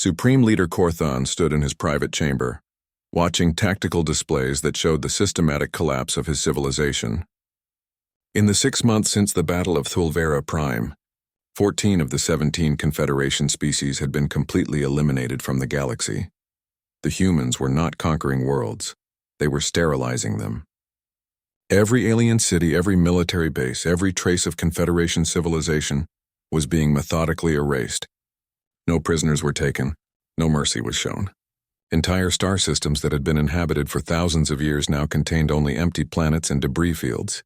Supreme Leader Korthon stood in his private chamber, watching tactical displays that showed the systematic collapse of his civilization. In the 6 months since the Battle of Thulvera Prime, 14 of the 17 Confederation species had been completely eliminated from the galaxy. The humans were not conquering worlds, they were sterilizing them. Every alien city, every military base, every trace of Confederation civilization was being methodically erased. No prisoners were taken, no mercy was shown. Entire star systems that had been inhabited for thousands of years now contained only empty planets and debris fields.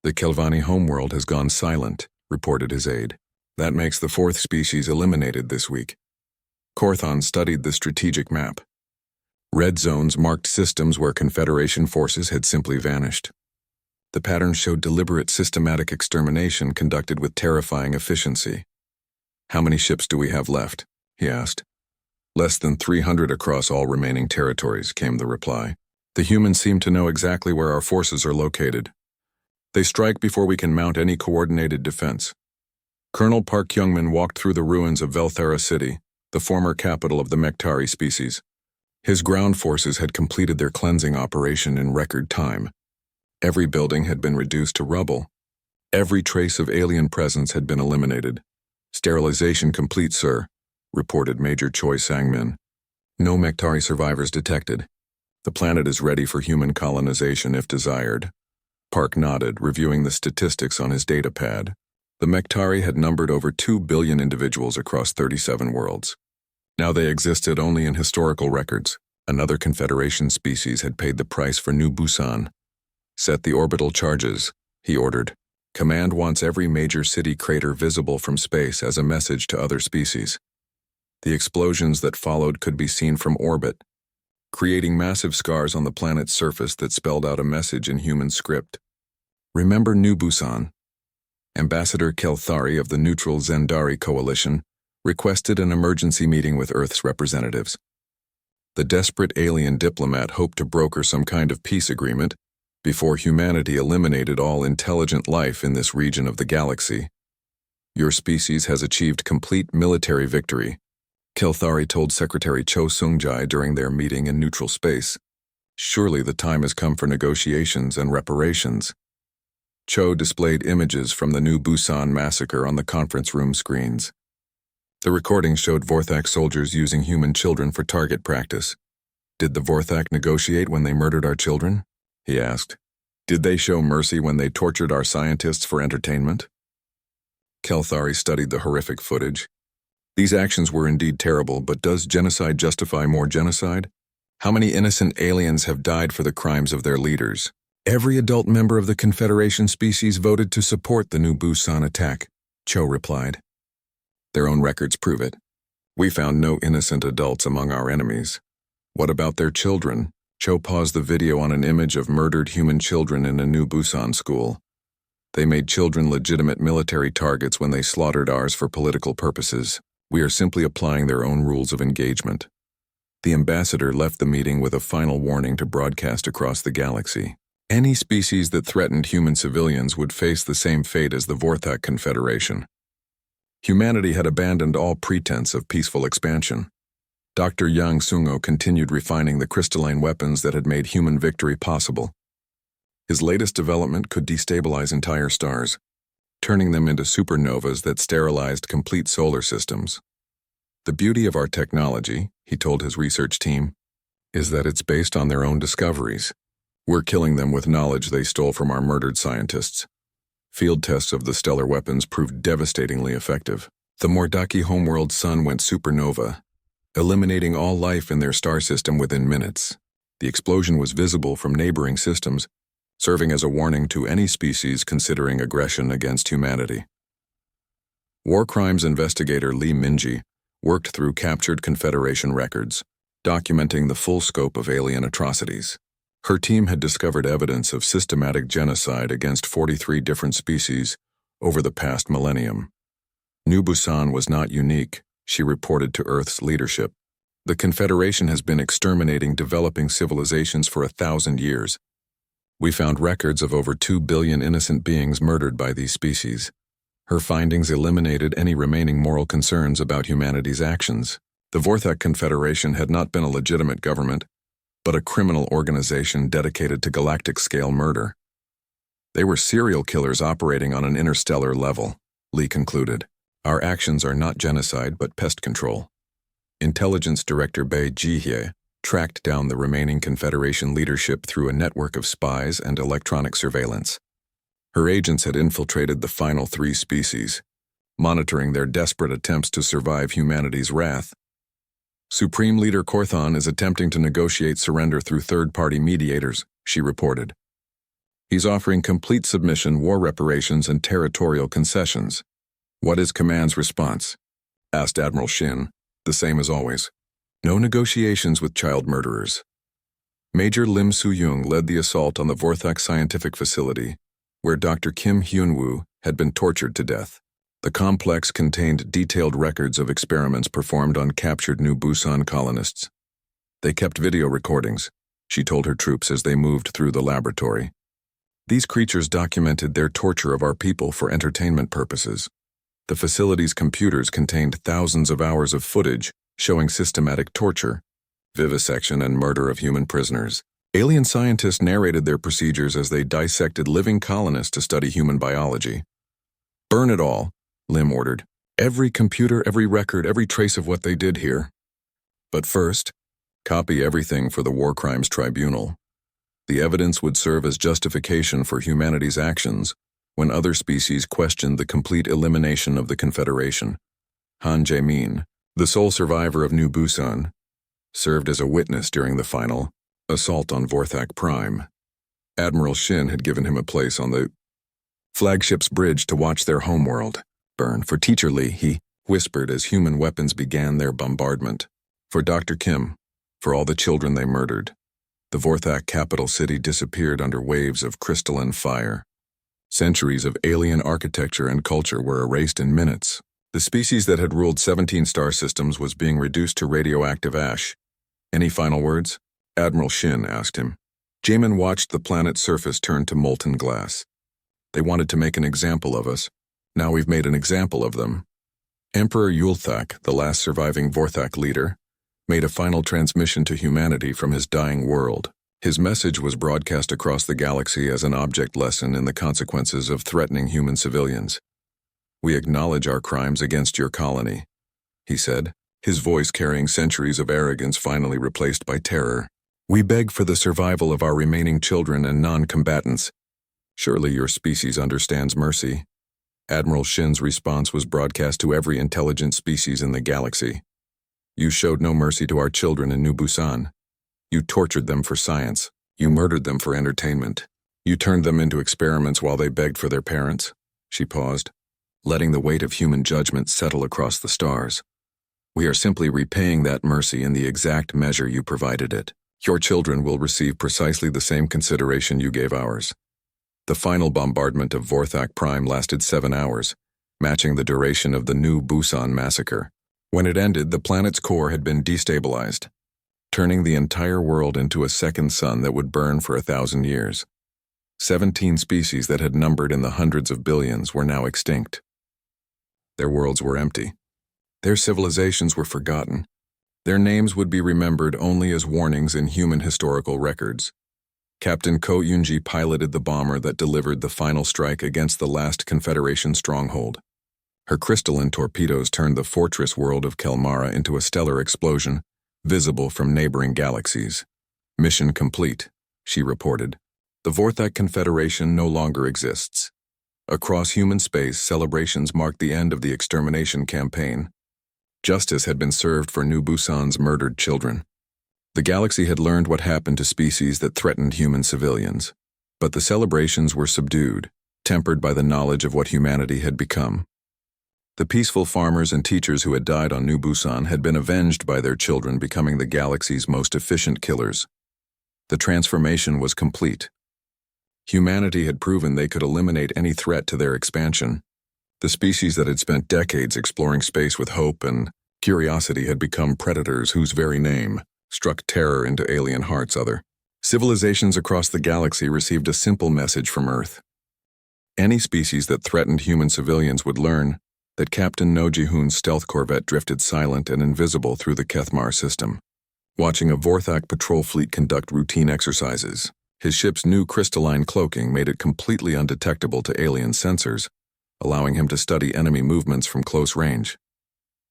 The Kelvani homeworld has gone silent, reported his aide. That makes the 4th species eliminated this week. Korthon studied the strategic map. Red zones marked systems where Confederation forces had simply vanished. The pattern showed deliberate systematic extermination conducted with terrifying efficiency. "How many ships do we have left?" he asked. "Less than 300 across all remaining territories," came the reply. "The humans seem to know exactly where our forces are located. They strike before we can mount any coordinated defense." Colonel Park Youngman walked through the ruins of Velthera City, the former capital of the Mektari species. His ground forces had completed their cleansing operation in record time. Every building had been reduced to rubble. Every trace of alien presence had been eliminated. "Sterilization complete, sir," reported Major Choi Sang-min. "No Mektari survivors detected. The planet is ready for human colonization if desired." Park nodded, reviewing the statistics on his datapad. The Mektari had numbered over 2 billion individuals across 37 worlds. Now they existed only in historical records. Another Confederation species had paid the price for New Busan. "Set the orbital charges," he ordered. "Command wants every major city crater visible from space as a message to other species." The explosions that followed could be seen from orbit, creating massive scars on the planet's surface that spelled out a message in human script. "Remember New Busan." Ambassador Kelthari of the neutral Zendari coalition requested an emergency meeting with Earth's representatives. The desperate alien diplomat hoped to broker some kind of peace agreement before humanity eliminated all intelligent life in this region of the galaxy. "Your species has achieved complete military victory," Kelthari told Secretary Cho Sung-jae during their meeting in neutral space. "Surely the time has come for negotiations and reparations." Cho displayed images from the New Busan massacre on the conference room screens. The recording showed Vorthak soldiers using human children for target practice. "Did the Vorthak negotiate when they murdered our children?" he asked. "Did they show mercy when they tortured our scientists for entertainment?" Kelthari studied the horrific footage. "These actions were indeed terrible, but does genocide justify more genocide? How many innocent aliens have died for the crimes of their leaders?" "Every adult member of the Confederation species voted to support the New Busan attack," Cho replied. "Their own records prove it. We found no innocent adults among our enemies. What about their children?" Cho paused the video on an image of murdered human children in a New Busan school. "They made children legitimate military targets when they slaughtered ours for political purposes. We are simply applying their own rules of engagement." The ambassador left the meeting with a final warning to broadcast across the galaxy. Any species that threatened human civilians would face the same fate as the Vorthak Confederation. Humanity had abandoned all pretense of peaceful expansion. Dr. Yang Sung-o continued refining the crystalline weapons that had made human victory possible. His latest development could destabilize entire stars, turning them into supernovas that sterilized complete solar systems. "The beauty of our technology," he told his research team, "is that it's based on their own discoveries. We're killing them with knowledge they stole from our murdered scientists." Field tests of the stellar weapons proved devastatingly effective. The Mordaki homeworld sun went supernova, eliminating all life in their star system within minutes. The explosion was visible from neighboring systems, serving as a warning to any species considering aggression against humanity. War crimes investigator Lee Minji worked through captured Confederation records, documenting the full scope of alien atrocities. Her team had discovered evidence of systematic genocide against 43 different species over the past millennium. New Busan was not unique, she reported to Earth's leadership. The Confederation has been exterminating developing civilizations for 1,000 years. We found records of over 2 billion innocent beings murdered by these species. Her findings eliminated any remaining moral concerns about humanity's actions. The Vorthak Confederation had not been a legitimate government, but a criminal organization dedicated to galactic-scale murder. They were serial killers operating on an interstellar level, Lee concluded. Our actions are not genocide but pest control. Intelligence Director Bei Jihye tracked down the remaining Confederation leadership through a network of spies and electronic surveillance. Her agents had infiltrated the final 3 species, monitoring their desperate attempts to survive humanity's wrath. Supreme Leader Korthon is attempting to negotiate surrender through third-party mediators, she reported. He's offering complete submission, war reparations, and territorial concessions. What is Command's response? Asked Admiral Shin, the same as always. No negotiations with child murderers. Major Lim Soo-young led the assault on the Vorthak Scientific Facility, where Dr. Kim Hyun-woo had been tortured to death. The complex contained detailed records of experiments performed on captured New Busan colonists. They kept video recordings, she told her troops as they moved through the laboratory. These creatures documented their torture of our people for entertainment purposes. The facility's computers contained thousands of hours of footage showing systematic torture, vivisection, and murder of human prisoners. Alien scientists narrated their procedures as they dissected living colonists to study human biology. Burn it all, Lim ordered. Every computer, every record, every trace of what they did here. But first, copy everything for the War Crimes Tribunal. The evidence would serve as justification for humanity's actions when other species questioned the complete elimination of the Confederation. Han Jae-min, the sole survivor of New Busan, served as a witness during the final assault on Vorthak Prime. Admiral Shin had given him a place on the flagship's bridge to watch their homeworld burn. For Teacher Lee, he whispered as human weapons began their bombardment. For Dr. Kim, for all the children they murdered. The Vorthak capital city disappeared under waves of crystalline fire. Centuries of alien architecture and culture were erased in minutes. The species that had ruled 17 star systems was being reduced to radioactive ash. Any final words? Admiral Shin asked him. Jaemin watched the planet's surface turn to molten glass. They wanted to make an example of us. Now we've made an example of them. Emperor Yulthak, the last surviving Vorthak leader, made a final transmission to humanity from his dying world. His message was broadcast across the galaxy as an object lesson in the consequences of threatening human civilians. We acknowledge our crimes against your colony, he said, his voice carrying centuries of arrogance finally replaced by terror. We beg for the survival of our remaining children and non-combatants. Surely your species understands mercy. Admiral Shin's response was broadcast to every intelligent species in the galaxy. You showed no mercy to our children in New Busan. You tortured them for science. You murdered them for entertainment. You turned them into experiments while they begged for their parents. She paused, letting the weight of human judgment settle across the stars. We are simply repaying that mercy in the exact measure you provided it. Your children will receive precisely the same consideration you gave ours. The final bombardment of Vorthak Prime lasted 7 hours, matching the duration of the New Busan massacre. When it ended, the planet's core had been destabilized, turning the entire world into a second sun that would burn for 1,000 years. 17 species that had numbered in the hundreds of billions were now extinct. Their worlds were empty. Their civilizations were forgotten. Their names would be remembered only as warnings in human historical records. Captain Ko Yoonji piloted the bomber that delivered the final strike against the last Confederation stronghold. Her crystalline torpedoes turned the fortress world of Kelmara into a stellar explosion, visible from neighboring galaxies. Mission complete, she reported. The Vorthak Confederation no longer exists. Across human space, celebrations marked the end of the extermination campaign. Justice had been served for New Busan's murdered children. The galaxy had learned what happened to species that threatened human civilians. But the celebrations were subdued, tempered by the knowledge of what humanity had become. The peaceful farmers and teachers who had died on New Busan had been avenged by their children becoming the galaxy's most efficient killers. The transformation was complete. Humanity had proven they could eliminate any threat to their expansion. The species that had spent decades exploring space with hope and curiosity had become predators whose very name struck terror into alien hearts. Other civilizations across the galaxy received a simple message from Earth. Any species that threatened human civilians would learn that Captain No Ji-hoon's stealth corvette drifted silent and invisible through the Kethmar system. Watching a Vorthak patrol fleet conduct routine exercises, his ship's new crystalline cloaking made it completely undetectable to alien sensors, allowing him to study enemy movements from close range.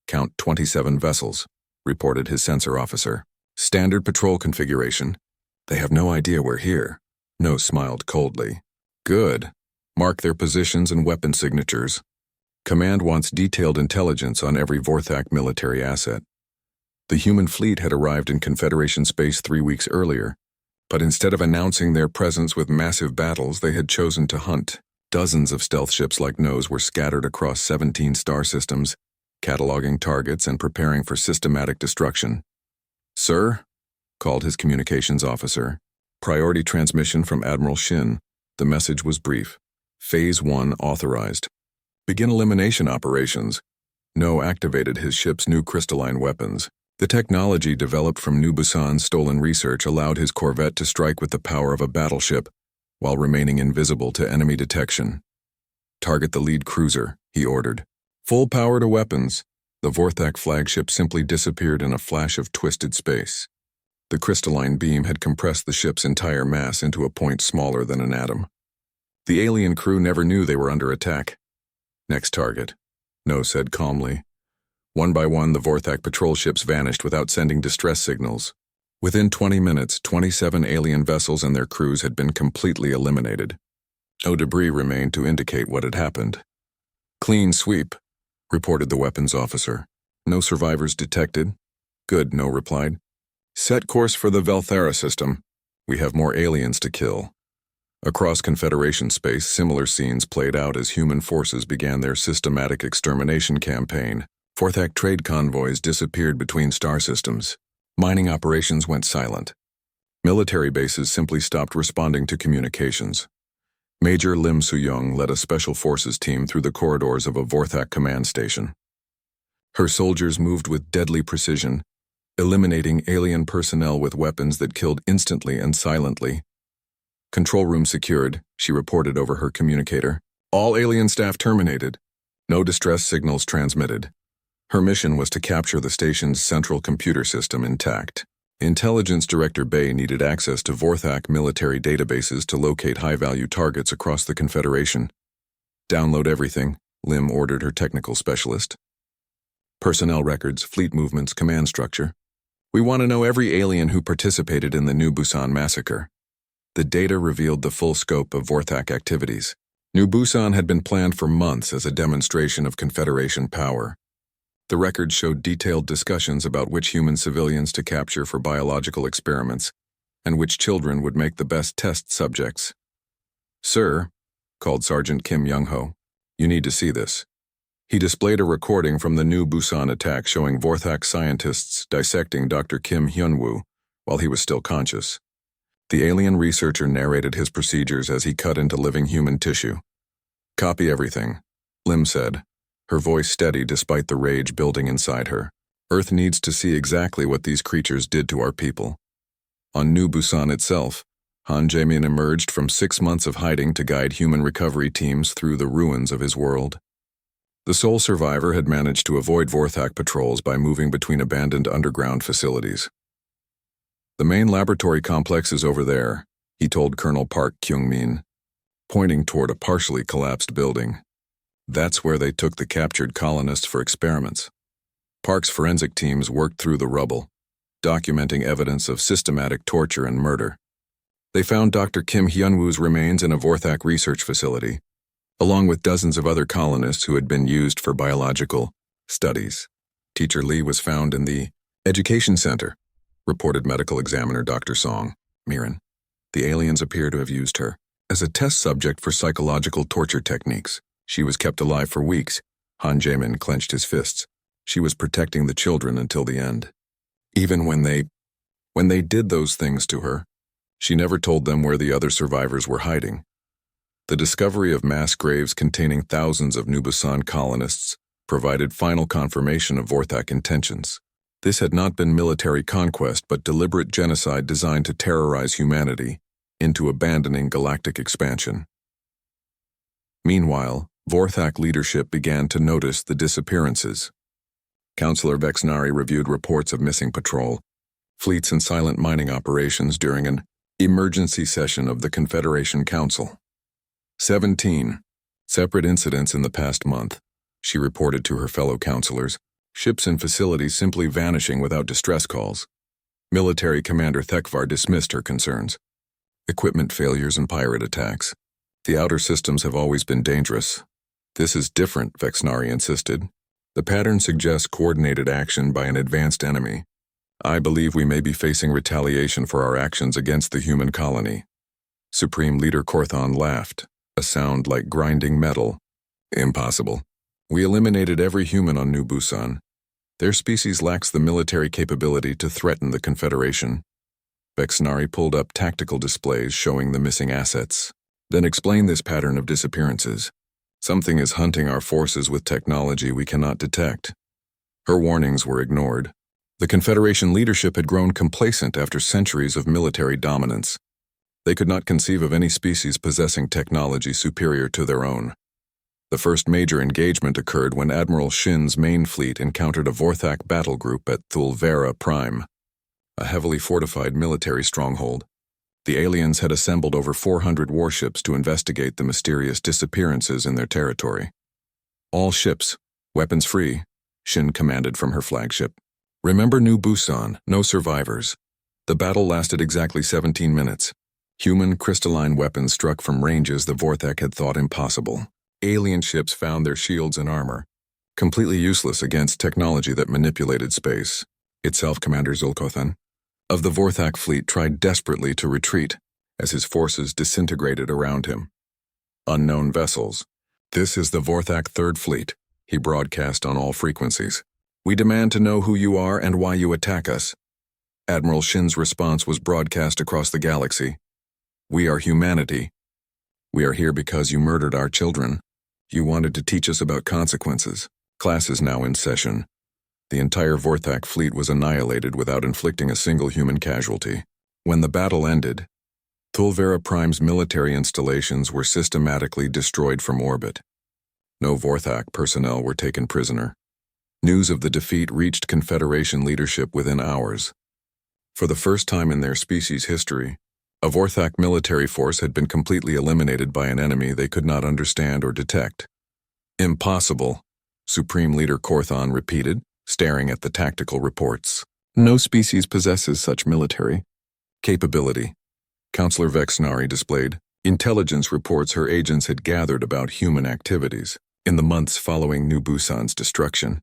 "Count 27 vessels," reported his sensor officer. "Standard patrol configuration. They have no idea we're here." No smiled coldly. "Good. Mark their positions and weapon signatures. Command wants detailed intelligence on every Vorthak military asset." The human fleet had arrived in Confederation space 3 weeks earlier, but instead of announcing their presence with massive battles, they had chosen to hunt. Dozens of stealth ships like Nose were scattered across 17 star systems, cataloging targets and preparing for systematic destruction. "Sir," called his communications officer. "Priority transmission from Admiral Shin." The message was brief. "Phase 1 authorized. Begin elimination operations." No activated his ship's new crystalline weapons. The technology developed from New Busan's stolen research allowed his corvette to strike with the power of a battleship while remaining invisible to enemy detection. "Target the lead cruiser," he ordered. Full power to weapons. The Vorthak flagship simply disappeared in a flash of twisted space. The crystalline beam had compressed the ship's entire mass into a point smaller than an atom. The alien crew never knew they were under attack. "Next target," No said calmly. One by one, the Vorthak patrol ships vanished without sending distress signals. Within 20 minutes, 27 alien vessels and their crews had been completely eliminated. No debris remained to indicate what had happened. "Clean sweep," reported the weapons officer. "No survivors detected." "Good," No replied. "Set course for the Velthera system. We have more aliens to kill." Across Confederation space, similar scenes played out as human forces began their systematic extermination campaign. Vorthak trade convoys disappeared between star systems. Mining operations went silent. Military bases simply stopped responding to communications. Major Lim Soo-young led a special forces team through the corridors of a Vorthak command station. Her soldiers moved with deadly precision, eliminating alien personnel with weapons that killed instantly and silently. "Control room secured," she reported over her communicator. "All alien staff terminated. No distress signals transmitted." Her mission was to capture the station's central computer system intact. Intelligence Director Bay needed access to Vorthak military databases to locate high-value targets across the Confederation. "Download everything," Lim ordered her technical specialist. "Personnel records, fleet movements, command structure. We want to know every alien who participated in the New Busan massacre." The data revealed the full scope of Vorthak activities. New Busan had been planned for months as a demonstration of Confederation power. The records showed detailed discussions about which human civilians to capture for biological experiments and which children would make the best test subjects. "Sir," called Sergeant Kim Young-ho, "you need to see this." He displayed a recording from the New Busan attack showing Vorthak scientists dissecting Dr. Kim Hyun-woo while he was still conscious. The alien researcher narrated his procedures as he cut into living human tissue. "Copy everything," Lim said, her voice steady despite the rage building inside her. "Earth needs to see exactly what these creatures did to our people." On New Busan itself, Han Jae-min emerged from 6 months of hiding to guide human recovery teams through the ruins of his world. The sole survivor had managed to avoid Vorthak patrols by moving between abandoned underground facilities. "The main laboratory complex is over there," he told Colonel Park Kyung-min, pointing toward a partially collapsed building. "That's where they took the captured colonists for experiments." Park's forensic teams worked through the rubble, documenting evidence of systematic torture and murder. They found Dr. Kim Hyun-woo's remains in a Vorthak research facility, along with dozens of other colonists who had been used for biological studies. Teacher Lee was found in the education center, reported medical examiner Dr. Song Miran. The aliens appear to have used her as a test subject for psychological torture techniques. She was kept alive for weeks. Han Jae-min clenched his fists. She was protecting the children until the end. Even when they did those things to her, she never told them where the other survivors were hiding. The discovery of mass graves containing thousands of New Busan colonists provided final confirmation of Vorthak intentions. This had not been military conquest but deliberate genocide designed to terrorize humanity into abandoning galactic expansion. Meanwhile, Vorthak leadership began to notice the disappearances. Councillor Vexnari reviewed reports of missing patrol fleets and silent mining operations during an emergency session of the Confederation Council. 17 separate incidents in the past month, she reported to her fellow councillors, ships and facilities simply vanishing without distress calls. Military Commander Thekvar dismissed her concerns. Equipment failures and pirate attacks. The outer systems have always been dangerous. This is different, Vexnari insisted. The pattern suggests coordinated action by an advanced enemy. I believe we may be facing retaliation for our actions against the human colony. Supreme Leader Korthon laughed, a sound like grinding metal. Impossible. We eliminated every human on New Busan. Their species lacks the military capability to threaten the Confederation. Vexnari pulled up tactical displays showing the missing assets. Then explain this pattern of disappearances. Something is hunting our forces with technology we cannot detect. Her warnings were ignored. The Confederation leadership had grown complacent after centuries of military dominance. They could not conceive of any species possessing technology superior to their own. The first major engagement occurred when Admiral Shin's main fleet encountered a Vorthak battle group at Thulvera Prime, a heavily fortified military stronghold. The aliens had assembled over 400 warships to investigate the mysterious disappearances in their territory. All ships, weapons free, Shin commanded from her flagship. Remember New Busan, no survivors. The battle lasted exactly 17 minutes. Human crystalline weapons struck from ranges the Vorthak had thought impossible. Alien ships found their shields and armor, completely useless against technology that manipulated space. Itself, Commander Zulkothan of the Vorthak fleet tried desperately to retreat as his forces disintegrated around him. Unknown vessels. This is the Vorthak Third Fleet, he broadcast on all frequencies. We demand to know who you are and why you attack us. Admiral Shin's response was broadcast across the galaxy. We are humanity. We are here because you murdered our children. You wanted to teach us about consequences. Class is now in session. The entire Vorthak fleet was annihilated without inflicting a single human casualty. When the battle ended, Thulvera Prime's military installations were systematically destroyed from orbit. No Vorthak personnel were taken prisoner. News of the defeat reached Confederation leadership within hours. For the first time in their species' history, a Vorthak military force had been completely eliminated by an enemy they could not understand or detect. Impossible, Supreme Leader Korthon repeated, staring at the tactical reports. No species possesses such military capability. Councillor Vexnari displayed intelligence reports her agents had gathered about human activities in the months following New Busan's destruction.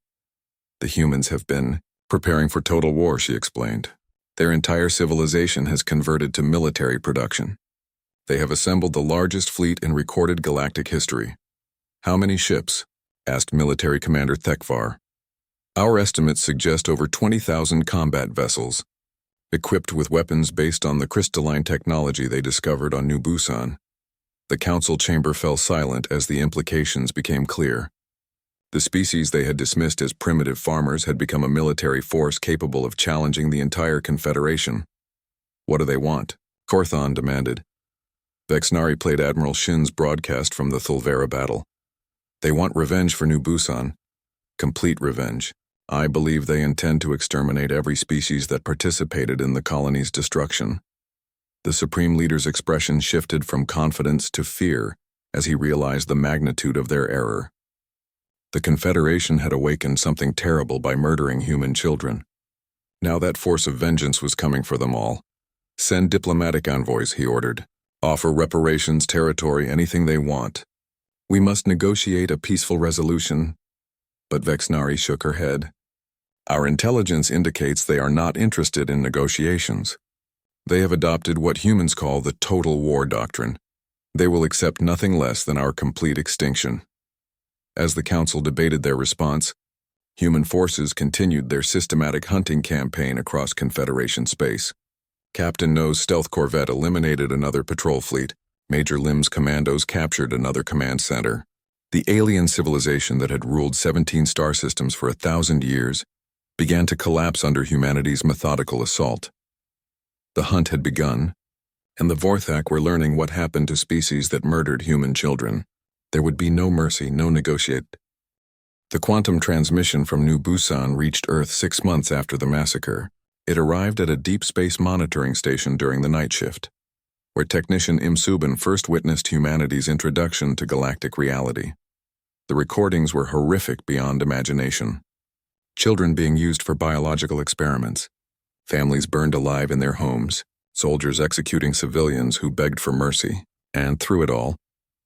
The humans have been preparing for total war, she explained. Their entire civilization has converted to military production. They have assembled the largest fleet in recorded galactic history. How many ships? Asked Military Commander Thekvar. Our estimates suggest over 20,000 combat vessels, equipped with weapons based on the crystalline technology they discovered on New Busan. The council chamber fell silent as the implications became clear. The species they had dismissed as primitive farmers had become a military force capable of challenging the entire Confederation. What do they want? Korthon demanded. Vexnari played Admiral Shin's broadcast from the Thulvera battle. They want revenge for New Busan. Complete revenge. I believe they intend to exterminate every species that participated in the colony's destruction. The Supreme Leader's expression shifted from confidence to fear as he realized the magnitude of their error. The Confederation had awakened something terrible by murdering human children. Now that force of vengeance was coming for them all. Send diplomatic envoys, he ordered. Offer reparations, territory, anything they want. We must negotiate a peaceful resolution. But Vexnari shook her head. Our intelligence indicates they are not interested in negotiations. They have adopted what humans call the total war doctrine. They will accept nothing less than our complete extinction. As the council debated their response, human forces continued their systematic hunting campaign across Confederation space. Captain No's stealth corvette eliminated another patrol fleet. Major Lim's commandos captured another command center. The alien civilization that had ruled 17 star systems for 1,000 years began to collapse under humanity's methodical assault. The hunt had begun, and the Vorthak were learning what happened to species that murdered human children. There would be no mercy, no negotiate. The quantum transmission from New Busan reached Earth 6 months after the massacre. It arrived at a deep space monitoring station during the night shift, where technician Im Subin first witnessed humanity's introduction to galactic reality. The recordings were horrific beyond imagination. Children being used for biological experiments, families burned alive in their homes, soldiers executing civilians who begged for mercy, and through it all,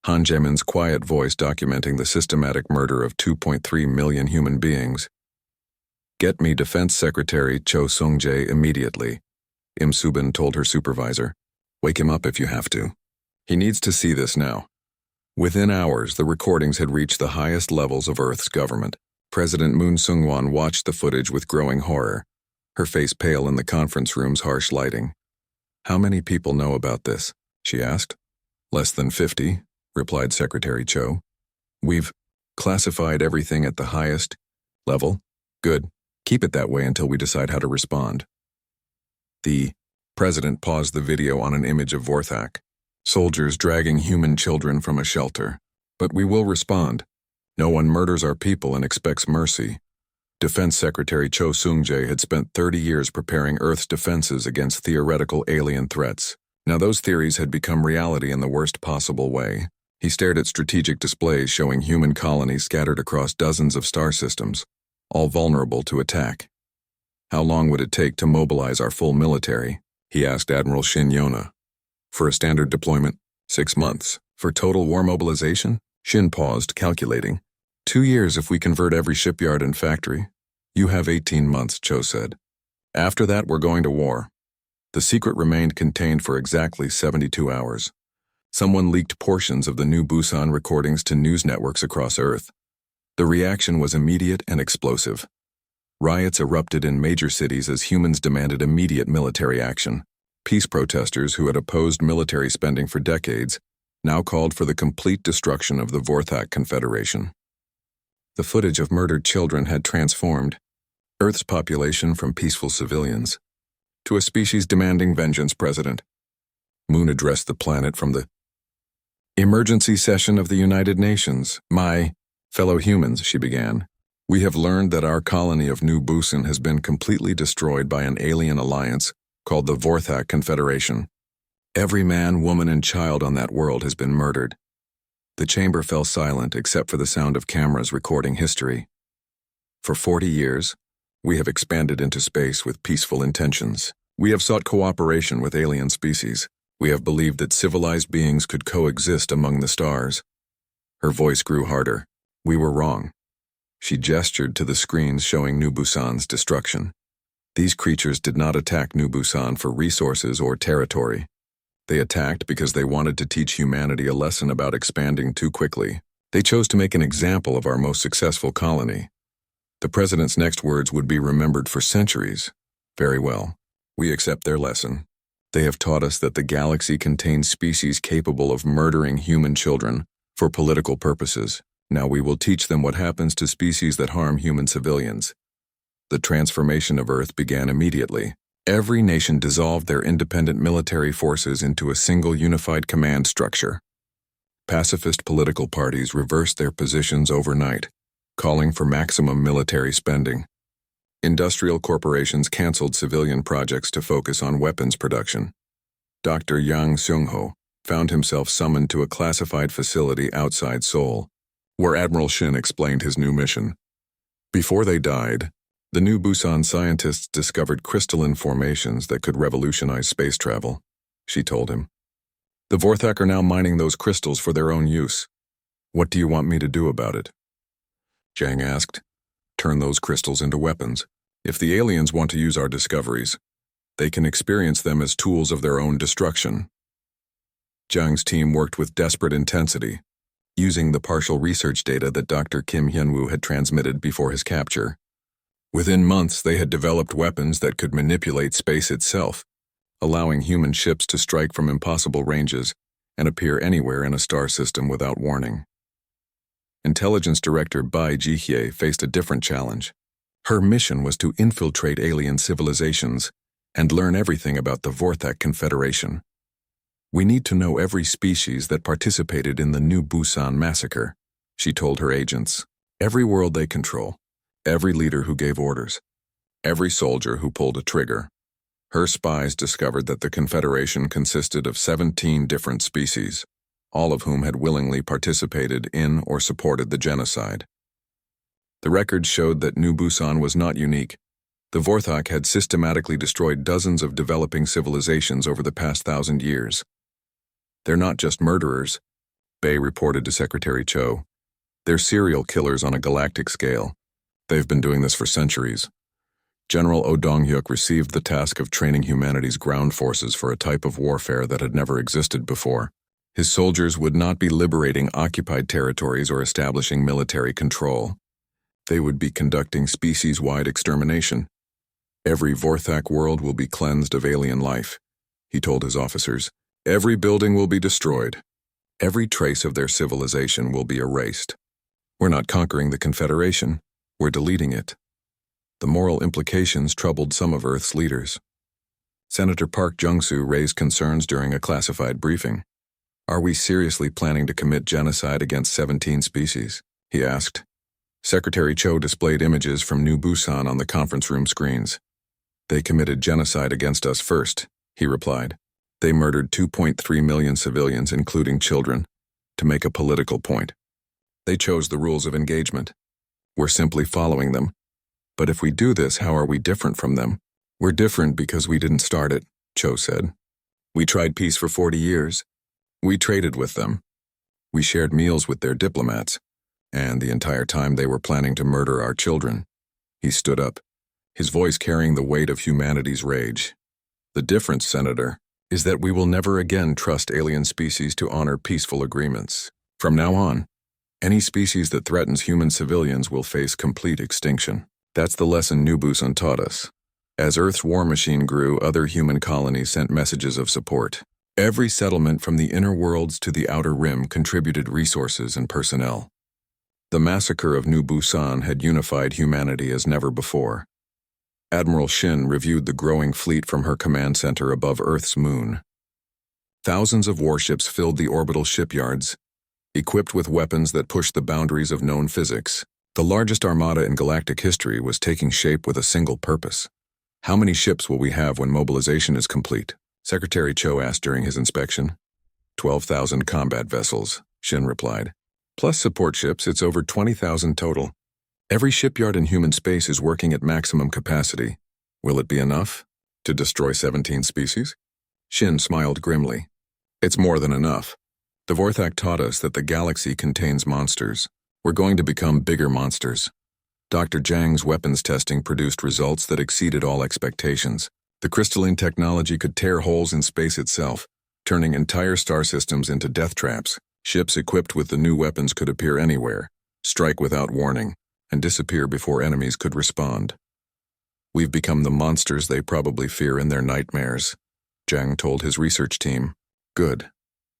Han Jae-min's quiet voice documenting the systematic murder of 2.3 million human beings. "Get me Defense Secretary Cho Sung-jae immediately," Im Subin told her supervisor. "Wake him up if you have to. He needs to see this now." Within hours, the recordings had reached the highest levels of Earth's government. President Moon Seung-won watched the footage with growing horror, her face pale in the conference room's harsh lighting. "How many people know about this?" she asked. "Less than 50, replied Secretary Cho. "We've classified everything at the highest level. Good. Keep it that way until we decide how to respond." The president paused the video on an image of Vorthak, soldiers dragging human children from a shelter. "But we will respond. No one murders our people and expects mercy." Defense Secretary Cho Sung-jae had spent 30 years preparing Earth's defenses against theoretical alien threats. Now those theories had become reality in the worst possible way. He stared at strategic displays showing human colonies scattered across dozens of star systems, all vulnerable to attack. "How long would it take to mobilize our full military?" he asked Admiral Shin Yona. "For a standard deployment, 6 months. For total war mobilization?" Shin paused, calculating. 2 years if we convert every shipyard and factory." "You have 18 months, Cho said. "After that, we're going to war." The secret remained contained for exactly 72 hours. Someone leaked portions of the New Busan recordings to news networks across Earth. The reaction was immediate and explosive. Riots erupted in major cities as humans demanded immediate military action. Peace protesters who had opposed military spending for decades now called for the complete destruction of the Vorthak Confederation. The footage of murdered children had transformed Earth's population from peaceful civilians to a species demanding vengeance. President Moon addressed the planet from the emergency session of the United Nations. "My fellow humans," she began, "we have learned that our colony of New Busan has been completely destroyed by an alien alliance called the Vorthak Confederation. Every man, woman, and child on that world has been murdered." The chamber fell silent except for the sound of cameras recording history. "For 40 years, we have expanded into space with peaceful intentions. We have sought cooperation with alien species. We have believed that civilized beings could coexist among the stars." Her voice grew harder. "We were wrong." She gestured to the screens showing New Busan's destruction. These creatures did not attack New Busan for resources or territory. They attacked because they wanted to teach humanity a lesson about expanding too quickly. They chose to make an example of our most successful colony. The president's next words would be remembered for centuries. "Very well. We accept their lesson. They have taught us that the galaxy contains species capable of murdering human children for political purposes. Now we will teach them what happens to species that harm human civilians." The transformation of Earth began immediately. Every nation dissolved their independent military forces into a single unified command structure. Pacifist political parties reversed their positions overnight, calling for maximum military spending. Industrial corporations canceled civilian projects to focus on weapons production. Dr. Yang Seung-ho found himself summoned to a classified facility outside Seoul, where Admiral Shin explained his new mission. Before they died, the New Busan scientists discovered crystalline formations that could revolutionize space travel, she told him. "The Vorthak are now mining those crystals for their own use. What do you want me to do about it?" Jang asked. "Turn those crystals into weapons. If the aliens want to use our discoveries, they can experience them as tools of their own destruction." Jang's team worked with desperate intensity, using the partial research data that Dr. Kim Hyun-woo had transmitted before his capture. Within months, they had developed weapons that could manipulate space itself, allowing human ships to strike from impossible ranges and appear anywhere in a star system without warning. Intelligence Director Bai Jihye faced a different challenge. Her mission was to infiltrate alien civilizations and learn everything about the Vorthak Confederation. We need to know every species that participated in the New Busan massacre, she told her agents. Every world they control, every leader who gave orders, every soldier who pulled a trigger. Her spies discovered that the Confederation consisted of 17 different species, all of whom had willingly participated in or supported the genocide. The records showed that New Busan was not unique. The Vorthok had systematically destroyed dozens of developing civilizations over the past 1,000 years. They're not just murderers, Bei reported to Secretary Cho. They're serial killers on a galactic scale. They've been doing this for centuries. General Oh Dong-hyuk received the task of training humanity's ground forces for a type of warfare that had never existed before. His soldiers would not be liberating occupied territories or establishing military control. They would be conducting species-wide extermination. Every Vorthak world will be cleansed of alien life, he told his officers. Every building will be destroyed. Every trace of their civilization will be erased. We're not conquering the Confederation, we're deleting it. The moral implications troubled some of Earth's leaders. Senator Park Jung-soo raised concerns during a classified briefing. Are we seriously planning to commit genocide against 17 species? He asked. Secretary Cho displayed images from New Busan on the conference room screens. They committed genocide against us first, he replied. They murdered 2.3 million civilians, including children, to make a political point. They chose the rules of engagement. We're simply following them. But if we do this, how are we different from them? We're different because we didn't start it, Cho said. We tried peace for 40 years. We traded with them. We shared meals with their diplomats. And the entire time they were planning to murder our children. He stood up, his voice carrying the weight of humanity's rage. The difference, Senator, is that we will never again trust alien species to honor peaceful agreements. From now on, any species that threatens human civilians will face complete extinction. That's the lesson New Busan taught us. As Earth's war machine grew, other human colonies sent messages of support. Every settlement from the inner worlds to the outer rim contributed resources and personnel. The massacre of New Busan had unified humanity as never before. Admiral Shin reviewed the growing fleet from her command center above Earth's moon. Thousands of warships filled the orbital shipyards, equipped with weapons that pushed the boundaries of known physics. The largest armada in galactic history was taking shape with a single purpose. How many ships will we have when mobilization is complete? Secretary Cho asked during his inspection. 12,000 combat vessels, Shin replied. Plus support ships, it's over 20,000 total. Every shipyard in human space is working at maximum capacity. Will it be enough to destroy 17 species? Shin smiled grimly. It's more than enough. The Vorthak taught us that the galaxy contains monsters. We're going to become bigger monsters. Dr. Zhang's weapons testing produced results that exceeded all expectations. The crystalline technology could tear holes in space itself, turning entire star systems into death traps. Ships equipped with the new weapons could appear anywhere, strike without warning, and disappear before enemies could respond. We've become the monsters they probably fear in their nightmares, Zhang told his research team. Good.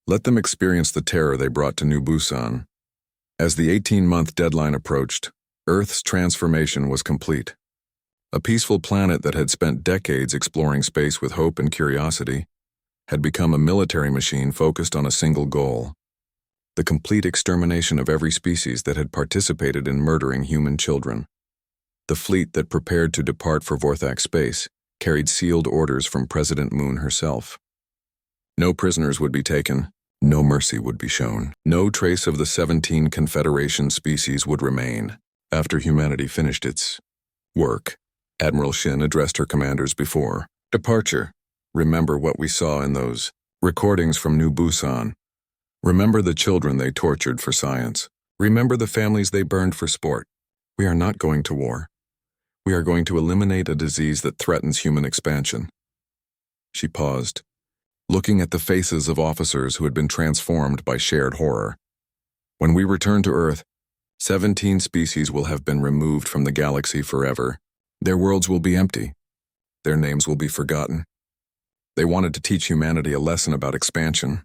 Let them experience the terror they brought to New Busan. As the 18-month deadline approached, Earth's transformation was complete. A peaceful planet that had spent decades exploring space with hope and curiosity had become a military machine focused on a single goal: the complete extermination of every species that had participated in murdering human children. The fleet that prepared to depart for Vorthak space carried sealed orders from President Moon herself. No prisoners would be taken, no mercy would be shown. No trace of the 17 Confederation species would remain. After humanity finished its work, Admiral Shin addressed her commanders before departure. Remember what we saw in those recordings from New Busan. Remember the children they tortured for science. Remember the families they burned for sport. We are not going to war. We are going to eliminate a disease that threatens human expansion. She paused, looking at the faces of officers who had been transformed by shared horror. When we return to Earth, 17 species will have been removed from the galaxy forever. Their worlds will be empty. Their names will be forgotten. They wanted to teach humanity a lesson about expansion.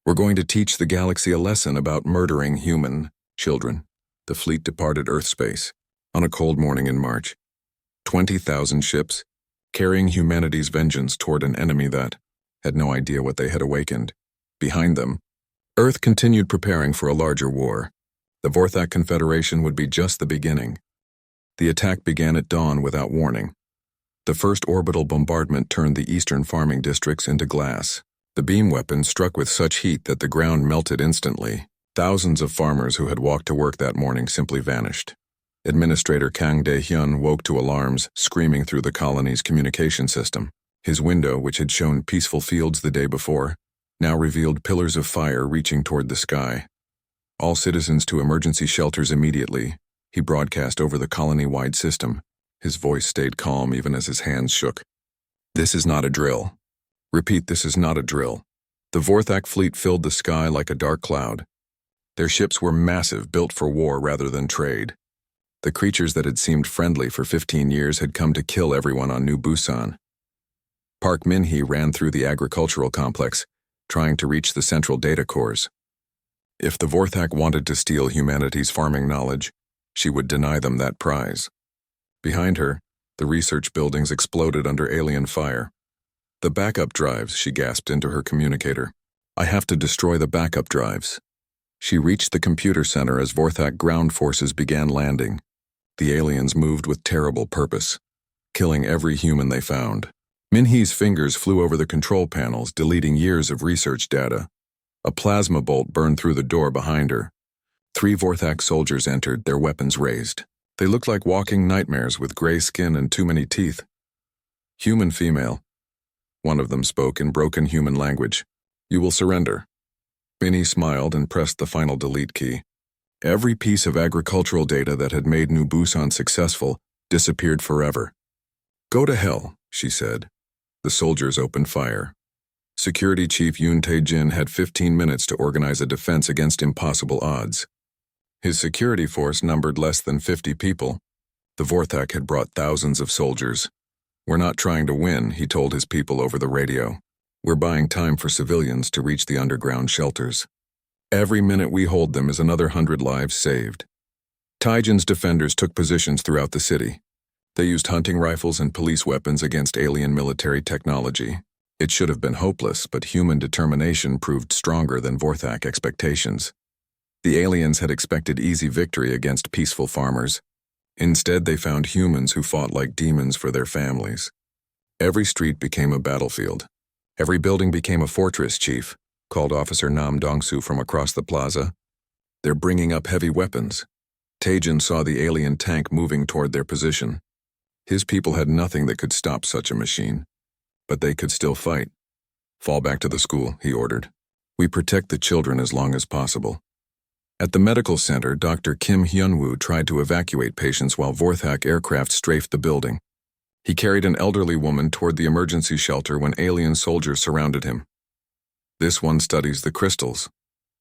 We're going to teach the galaxy a lesson about murdering human children. The fleet departed Earth space on a cold morning in March. 20,000 ships, carrying humanity's vengeance toward an enemy that had no idea what they had awakened. Behind them, Earth continued preparing for a larger war. The Vorthak Confederation would be just the beginning. The attack began at dawn without warning. The first orbital bombardment turned the eastern farming districts into glass. The beam weapon struck with such heat that the ground melted instantly. Thousands of farmers who had walked to work that morning simply vanished. Administrator Kang Dae-hyun woke to alarms screaming through the colony's communication system. His window, which had shown peaceful fields the day before, now revealed pillars of fire reaching toward the sky. All citizens to emergency shelters immediately, he broadcast over the colony-wide system. His voice stayed calm even as his hands shook. This is not a drill. Repeat, this is not a drill. The Vorthak fleet filled the sky like a dark cloud. Their ships were massive, built for war rather than trade. The creatures that had seemed friendly for 15 years had come to kill everyone on New Busan. Park Min-hee ran through the agricultural complex, trying to reach the central data cores. If the Vorthak wanted to steal humanity's farming knowledge, she would deny them that prize. Behind her, the research buildings exploded under alien fire. The backup drives, she gasped into her communicator. I have to destroy the backup drives. She reached the computer center as Vorthak ground forces began landing. The aliens moved with terrible purpose, killing every human they found. Min-hee's fingers flew over the control panels, deleting years of research data. A plasma bolt burned through the door behind her. 3 Vorthak soldiers entered, their weapons raised. They looked like walking nightmares with gray skin and too many teeth. Human female. One of them spoke in broken human language. You will surrender. Min-hee smiled and pressed the final delete key. Every piece of agricultural data that had made New Busan successful disappeared forever. Go to hell, she said. The soldiers opened fire. Security Chief Yoon Tae-jin had 15 minutes to organize a defense against impossible odds. His security force numbered less than 50 people. The Vorthak had brought thousands of soldiers. We're not trying to win, he told his people over the radio. We're buying time for civilians to reach the underground shelters. Every minute we hold them is another 100 lives saved. Taejin's defenders took positions throughout the city. They used hunting rifles and police weapons against alien military technology. It should have been hopeless, but human determination proved stronger than Vorthak expectations. The aliens had expected easy victory against peaceful farmers. Instead, they found humans who fought like demons for their families. Every street became a battlefield. Every building became a fortress, Chief, called Officer Nam Dong-soo from across the plaza. They're bringing up heavy weapons. Taejin saw the alien tank moving toward their position. His people had nothing that could stop such a machine. But they could still fight. Fall back to the school, he ordered. We protect the children as long as possible. At the medical center, Dr. Kim Hyun-woo tried to evacuate patients while Vorthak aircraft strafed the building. He carried an elderly woman toward the emergency shelter when alien soldiers surrounded him. This one studies the crystals,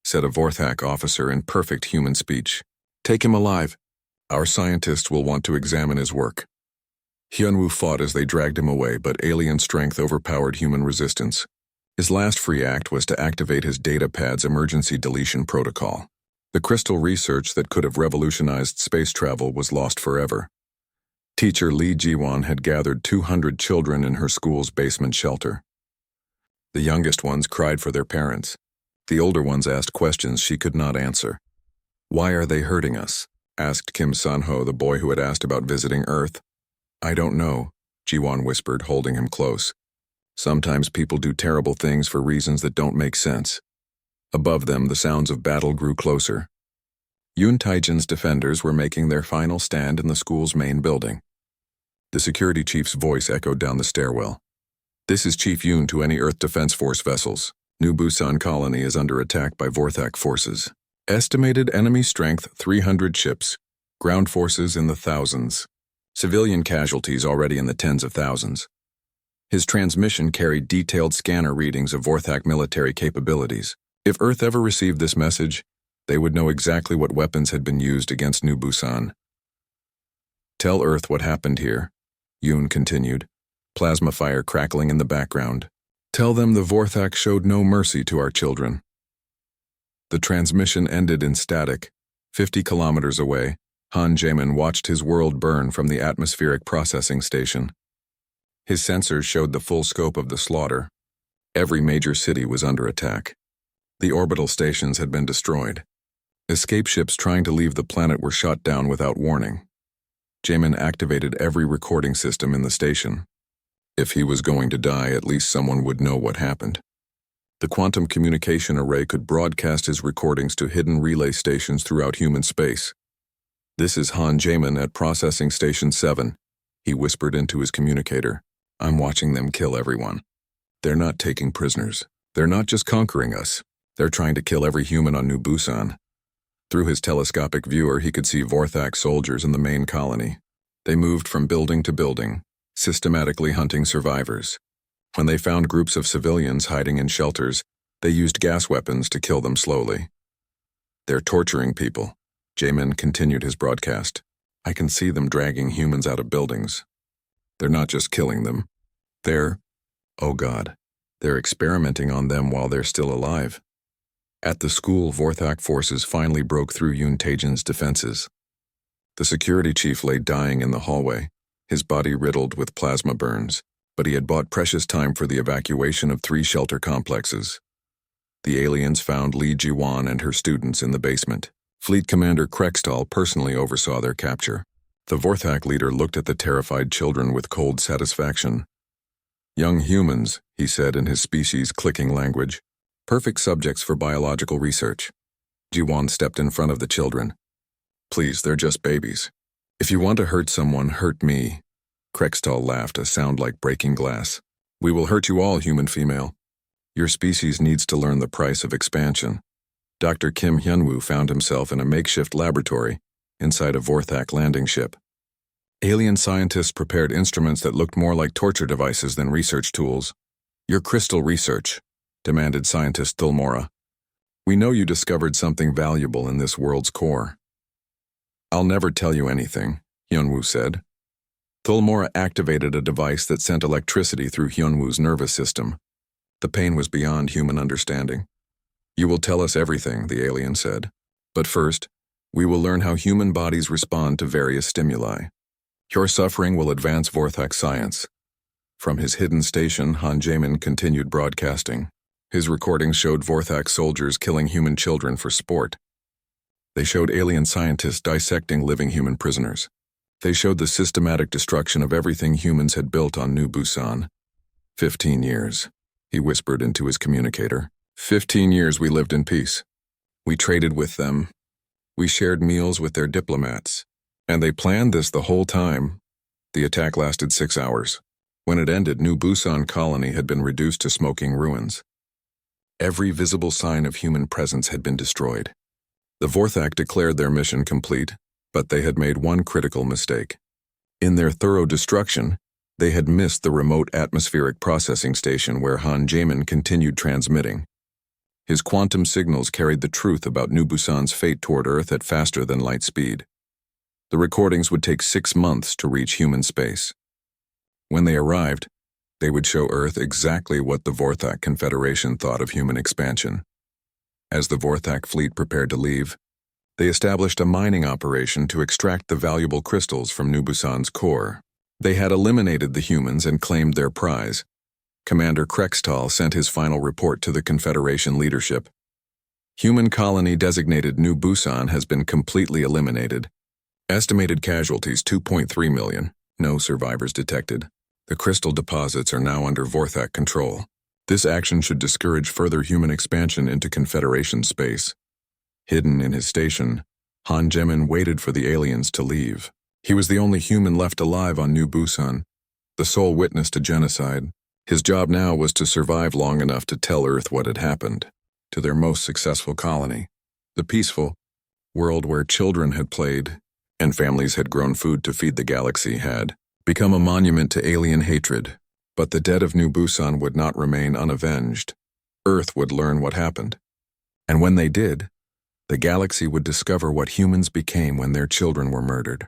said a Vorthak officer in perfect human speech. Take him alive. Our scientists will want to examine his work. Hyun-woo fought as they dragged him away, but alien strength overpowered human resistance. His last free act was to activate his datapad's emergency deletion protocol. The crystal research that could have revolutionized space travel was lost forever. Teacher Lee Ji-won had gathered 200 children in her school's basement shelter. The youngest ones cried for their parents. The older ones asked questions she could not answer. Why are they hurting us? Asked Kim Sun-ho, the boy who had asked about visiting Earth. I don't know, Ji-won whispered, holding him close. Sometimes people do terrible things for reasons that don't make sense. Above them, the sounds of battle grew closer. Yoon Tae-jin's defenders were making their final stand in the school's main building. The security chief's voice echoed down the stairwell. This is Chief Yoon to any Earth Defense Force vessels. New Busan colony is under attack by Vorthak forces. Estimated enemy strength 300 ships. Ground forces in the thousands. Civilian casualties already in the tens of thousands. His transmission carried detailed scanner readings of Vorthak military capabilities. If Earth ever received this message, they would know exactly what weapons had been used against New Busan. Tell Earth what happened here, Yoon continued, plasma fire crackling in the background. Tell them the Vorthak showed no mercy to our children. The transmission ended in static. 50 kilometers away, Han Jaemin watched his world burn from the atmospheric processing station. His sensors showed the full scope of the slaughter. Every major city was under attack. The orbital stations had been destroyed. Escape ships trying to leave the planet were shot down without warning. Jamin activated every recording system in the station. If he was going to die, at least someone would know what happened. The quantum communication array could broadcast his recordings to hidden relay stations throughout human space. "This is Han Jamin at Processing Station 7, he whispered into his communicator. "I'm watching them kill everyone. They're not taking prisoners. They're not just conquering us. They're trying to kill every human on New Busan." Through his telescopic viewer, he could see Vorthak soldiers in the main colony. They moved from building to building, systematically hunting survivors. When they found groups of civilians hiding in shelters, they used gas weapons to kill them slowly. "They're torturing people," Jamin continued his broadcast. "I can see them dragging humans out of buildings. They're not just killing them. Oh God, they're experimenting on them while they're still alive." At the school, Vorthak forces finally broke through Yoon Taejin's defenses. The security chief lay dying in the hallway, his body riddled with plasma burns, but he had bought precious time for the evacuation of 3 shelter complexes. The aliens found Lee Ji-won and her students in the basement. Fleet Commander Krextal personally oversaw their capture. The Vorthak leader looked at the terrified children with cold satisfaction. "Young humans," he said in his species' clicking language. "Perfect subjects for biological research." Ji-won stepped in front of the children. "Please, they're just babies. If you want to hurt someone, hurt me." Krextal laughed, a sound like breaking glass. "We will hurt you all, human female. Your species needs to learn the price of expansion." Dr. Kim Hyunwoo found himself in a makeshift laboratory inside a Vorthak landing ship. Alien scientists prepared instruments that looked more like torture devices than research tools. "Your crystal research," demanded scientist Thulmora. "We know you discovered something valuable in this world's core." "I'll never tell you anything," Hyunwoo said. Thulmora activated a device that sent electricity through Hyunwoo's nervous system. The pain was beyond human understanding. "You will tell us everything," the alien said. "But first, we will learn how human bodies respond to various stimuli. Your suffering will advance Vorthak science." From his hidden station, Han Jamin continued broadcasting. His recordings showed Vorthak soldiers killing human children for sport. They showed alien scientists dissecting living human prisoners. They showed the systematic destruction of everything humans had built on New Busan. 15 years, he whispered into his communicator. 15 years we lived in peace. We traded with them. We shared meals with their diplomats. And they planned this the whole time. The attack lasted 6 hours. When it ended, New Busan colony had been reduced to smoking ruins. Every visible sign of human presence had been destroyed. The Vorthak declared their mission complete, but they had made one critical mistake. In their thorough destruction, they had missed the remote atmospheric processing station where Han Jamin continued transmitting. His quantum signals carried the truth about New Busan's fate toward Earth at faster than light speed. The recordings would take 6 months to reach human space. When they arrived, they would show Earth exactly what the Vorthak Confederation thought of human expansion. As the Vorthak fleet prepared to leave, they established a mining operation to extract the valuable crystals from New Busan's core. They had eliminated the humans and claimed their prize. Commander Krextal sent his final report to the Confederation leadership. "Human colony designated New Busan has been completely eliminated. Estimated casualties 2.3 million. No survivors detected. The crystal deposits are now under Vorthak control. This action should discourage further human expansion into Confederation space." Hidden in his station, Han Jamin waited for the aliens to leave. He was the only human left alive on New Busan, the sole witness to genocide. His job now was to survive long enough to tell Earth what had happened to their most successful colony, the peaceful world where children had played and families had grown food to feed the galaxy had become a monument to alien hatred. But the dead of New Busan would not remain unavenged. Earth would learn what happened. And when they did, the galaxy would discover what humans became when their children were murdered.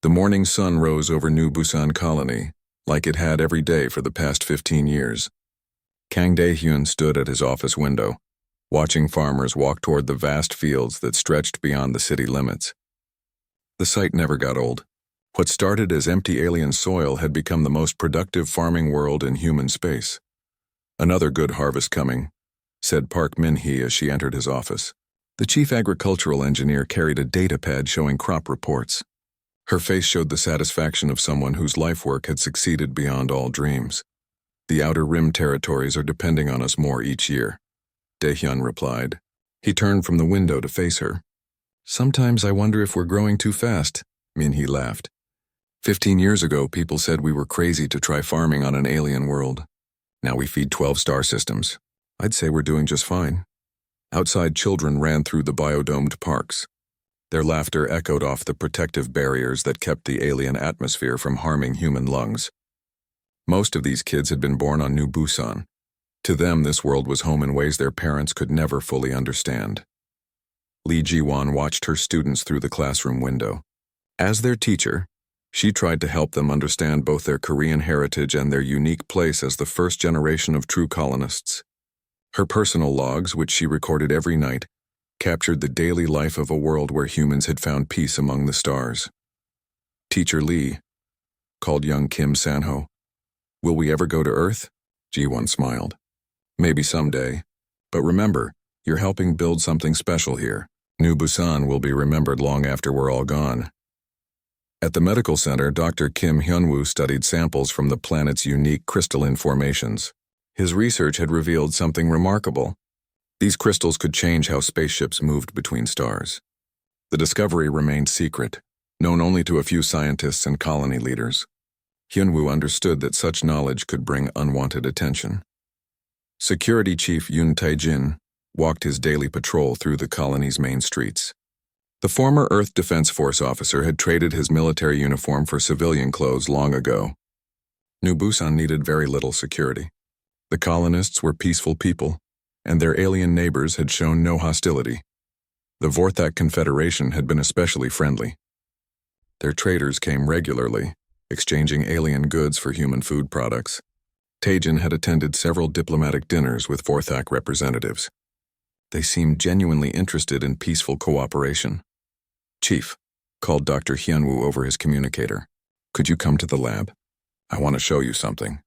The morning sun rose over New Busan colony, like it had every day for the past 15 years. Kang Dae-hyun stood at his office window, watching farmers walk toward the vast fields that stretched beyond the city limits. The sight never got old. What started as empty alien soil had become the most productive farming world in human space. Another good harvest coming. said Park Min-hee as she entered his office. The chief agricultural engineer carried a data pad showing crop reports. Her face showed the satisfaction of someone whose life work had succeeded beyond all dreams. The outer rim territories are depending on us more each year, Dae-hyun replied. He turned from the window to face her. Sometimes I wonder if we're growing too fast, Min-hee laughed. 15 years ago, people said we were crazy to try farming on an alien world. Now we feed 12 star systems. I'd say we're doing just fine. Outside children ran through the biodomed parks. Their laughter echoed off the protective barriers that kept the alien atmosphere from harming human lungs. Most of these kids had been born on New Busan. To them, this world was home in ways their parents could never fully understand. Lee Ji-won watched her students through the classroom window. As their teacher, she tried to help them understand both their Korean heritage and their unique place as the first generation of true colonists. Her personal logs, which she recorded every night, captured the daily life of a world where humans had found peace among the stars. Teacher Lee, called young Kim Sanho. Will we ever go to Earth? Ji-won smiled. Maybe someday. But remember, you're helping build something special here. New Busan will be remembered long after we're all gone. At the medical center, Dr. Kim Hyun-woo studied samples from the planet's unique crystalline formations. His research had revealed something remarkable. These crystals could change how spaceships moved between stars. The discovery remained secret, known only to a few scientists and colony leaders. Hyun-woo understood that such knowledge could bring unwanted attention. Security Chief Yoon Tae-jin walked his daily patrol through the colony's main streets. The former Earth Defense Force officer had traded his military uniform for civilian clothes long ago. New Busan needed very little security. The colonists were peaceful people, and their alien neighbors had shown no hostility. The Vorthak Confederation had been especially friendly. Their traders came regularly, exchanging alien goods for human food products. Tae-jin had attended several diplomatic dinners with Vorthak representatives. They seemed genuinely interested in peaceful cooperation. Chief, called Dr. Hyun-woo over his communicator. Could you come to the lab? I want to show you something.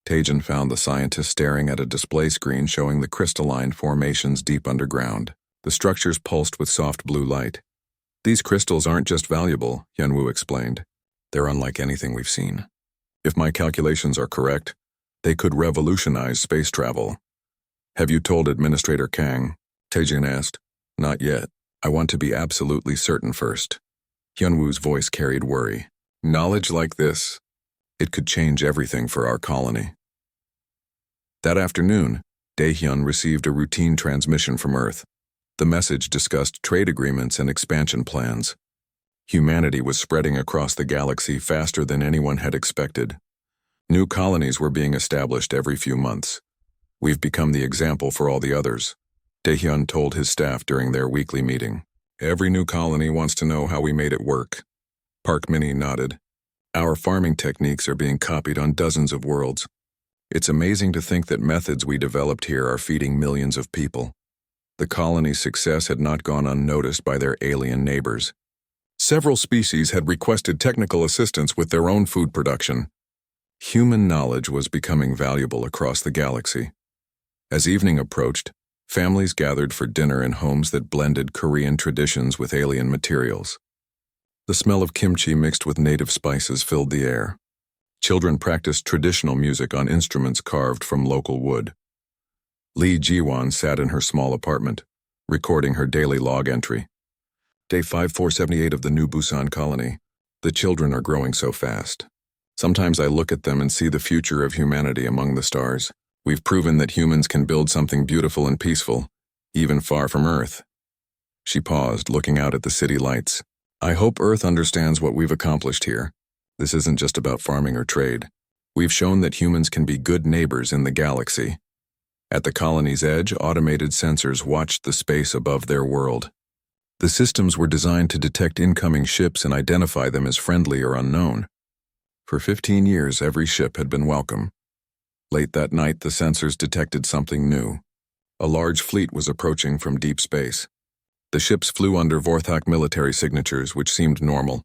Tae-jin found the scientist staring at a display screen showing the crystalline formations deep underground. The structures pulsed with soft blue light. These crystals aren't just valuable, Hyun-woo explained. They're unlike anything we've seen. If my calculations are correct, they could revolutionize space travel. Have you told Administrator Kang? Tae-jin asked. Not yet. I want to be absolutely certain first. Hyun-woo's voice carried worry. Knowledge like this, it could change everything for our colony. That afternoon, Dae-hyun received a routine transmission from Earth. The message discussed trade agreements and expansion plans. Humanity was spreading across the galaxy faster than anyone had expected. New colonies were being established every few months. We've become the example for all the others, Dae-hyun told his staff during their weekly meeting. Every new colony wants to know how we made it work. Park Min-hee nodded. Our farming techniques are being copied on dozens of worlds. It's amazing to think that methods we developed here are feeding millions of people. The colony's success had not gone unnoticed by their alien neighbors. Several species had requested technical assistance with their own food production. Human knowledge was becoming valuable across the galaxy. As evening approached, families gathered for dinner in homes that blended Korean traditions with alien materials. The smell of kimchi mixed with native spices filled the air. Children practiced traditional music on instruments carved from local wood. Lee Ji-won sat in her small apartment, recording her daily log entry. Day 5478 of the New Busan colony. The children are growing so fast. Sometimes I look at them and see the future of humanity among the stars. We've proven that humans can build something beautiful and peaceful, even far from Earth. She paused, looking out at the city lights. I hope Earth understands what we've accomplished here. This isn't just about farming or trade. We've shown that humans can be good neighbors in the galaxy. At the colony's edge, automated sensors watched the space above their world. The systems were designed to detect incoming ships and identify them as friendly or unknown. For 15 years, every ship had been welcome. Late that night, the sensors detected something new. A large fleet was approaching from deep space. The ships flew under Vorthak military signatures, which seemed normal.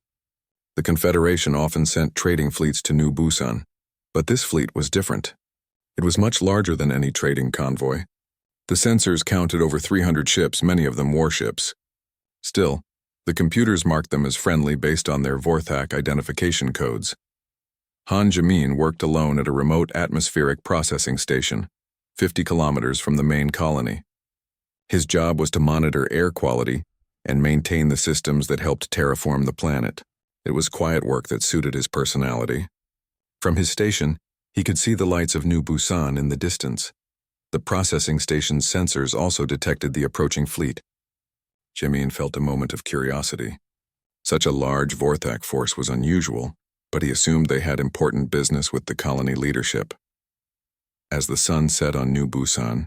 The Confederation often sent trading fleets to New Busan, but this fleet was different. It was much larger than any trading convoy. The sensors counted over 300 ships, many of them warships. Still, the computers marked them as friendly based on their Vorthak identification codes. Han Jamin worked alone at a remote atmospheric processing station, 50 kilometers from the main colony. His job was to monitor air quality and maintain the systems that helped terraform the planet. It was quiet work that suited his personality. From his station, he could see the lights of New Busan in the distance. The processing station's sensors also detected the approaching fleet. Jamin felt a moment of curiosity. Such a large Vorthak force was unusual, but he assumed they had important business with the colony leadership. As the sun set on New Busan,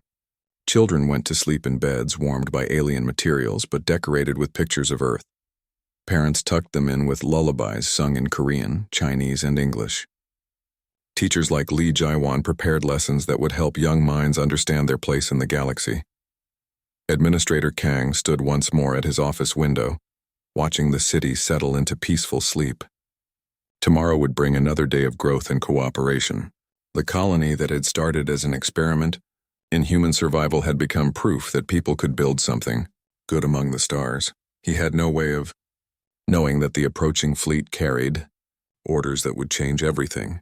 children went to sleep in beds warmed by alien materials but decorated with pictures of Earth. Parents tucked them in with lullabies sung in Korean, Chinese, and English. Teachers like Lee Jaiwan prepared lessons that would help young minds understand their place in the galaxy. Administrator Kang stood once more at his office window, watching the city settle into peaceful sleep. Tomorrow would bring another day of growth and cooperation. The colony that had started as an experiment in human survival had become proof that people could build something good among the stars. He had no way of knowing that the approaching fleet carried orders that would change everything.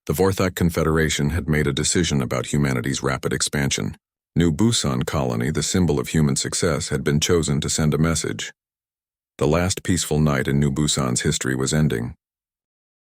The Vorthak Confederation had made a decision about humanity's rapid expansion. New Busan colony, the symbol of human success, had been chosen to send a message. The last peaceful night in New Busan's history was ending.